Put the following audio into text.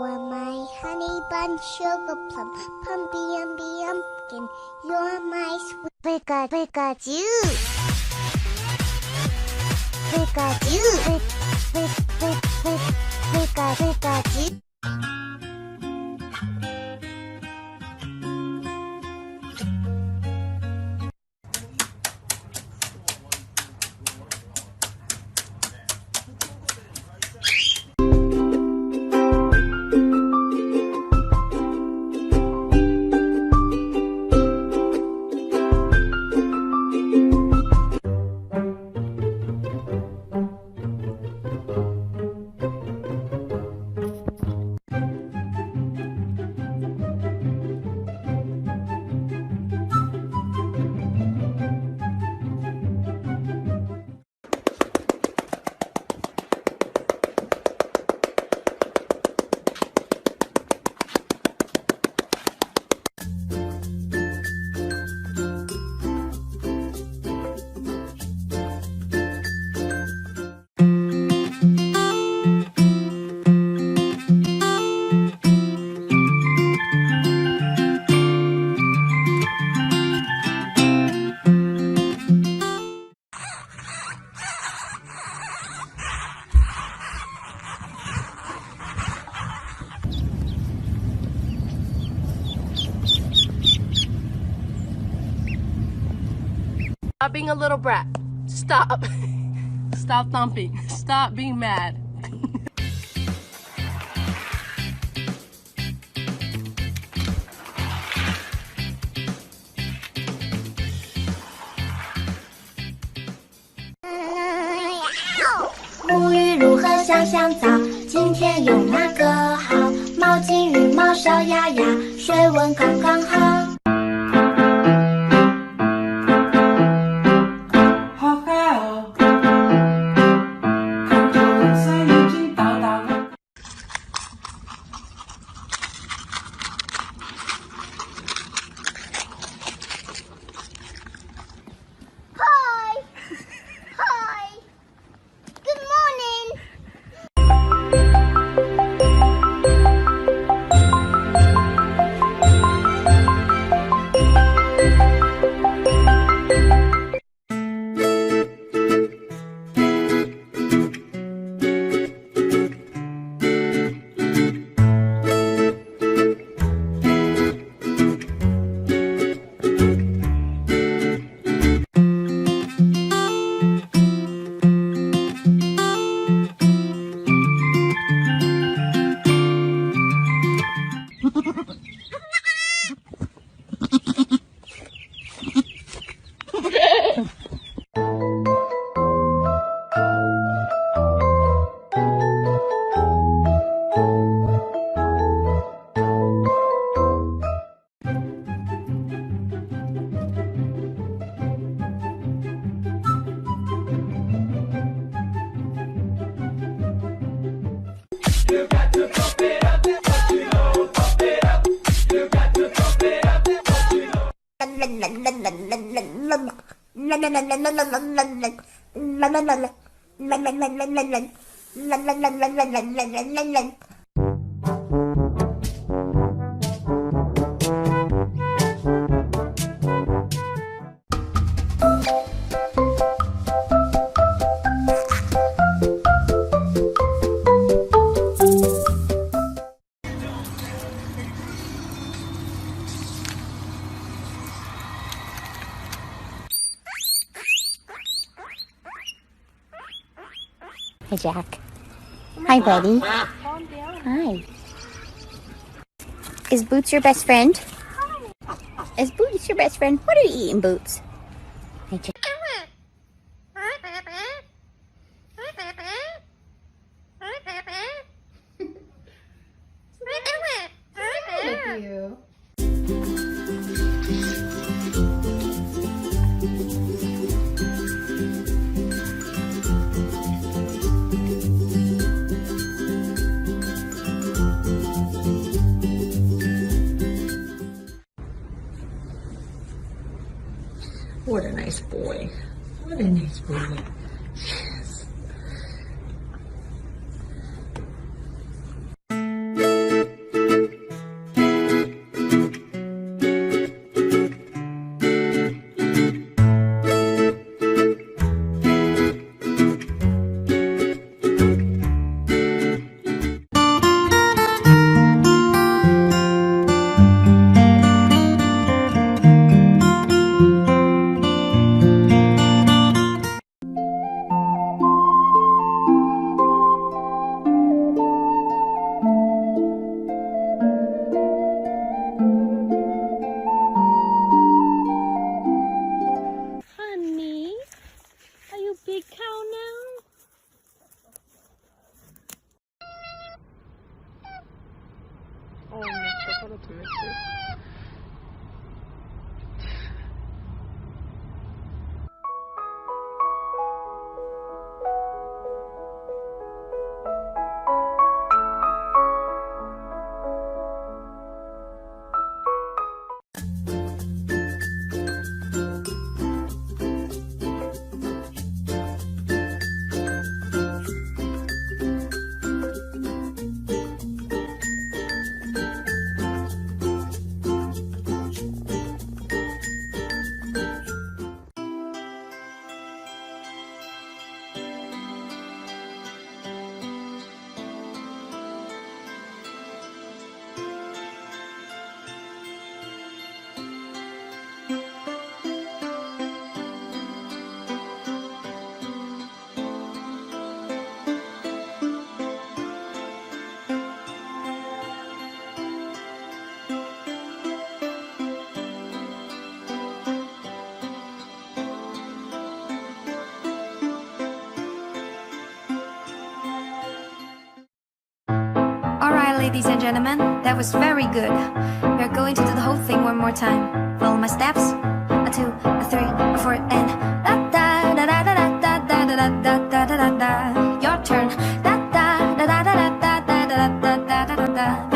You're my honey bun, sugar plum, pumpy umby umpkin. You're my sweet Pikachu. Pikachu. Pikachu. Stop being a little brat. Stop. Stop thumping. Stop being mad.沐浴如何香香皂？今天用哪个好？毛巾羽毛烧呀呀，水温刚刚好。好嗨哦！看着颜色已经到达了。Hi. Hi. Good morning. You got to pump it up, what you know, pump it up. You got to pump it up, what you know. Hi, Jack. Hi, buddy. Hi. Is Boots your best friend? Is Boots your best friend? What are you eating, Boots? Hi, Jack. Thank you. What a nice boy. What a nice boy. Yes. Alright, ladies and gentlemen, that was very good. We are going to do the whole thing one more time. Follow my steps. A 2, a 3, a 4, and da da da da da da da da da da da da da. Your turn. Da da da da da da da da da da da da da.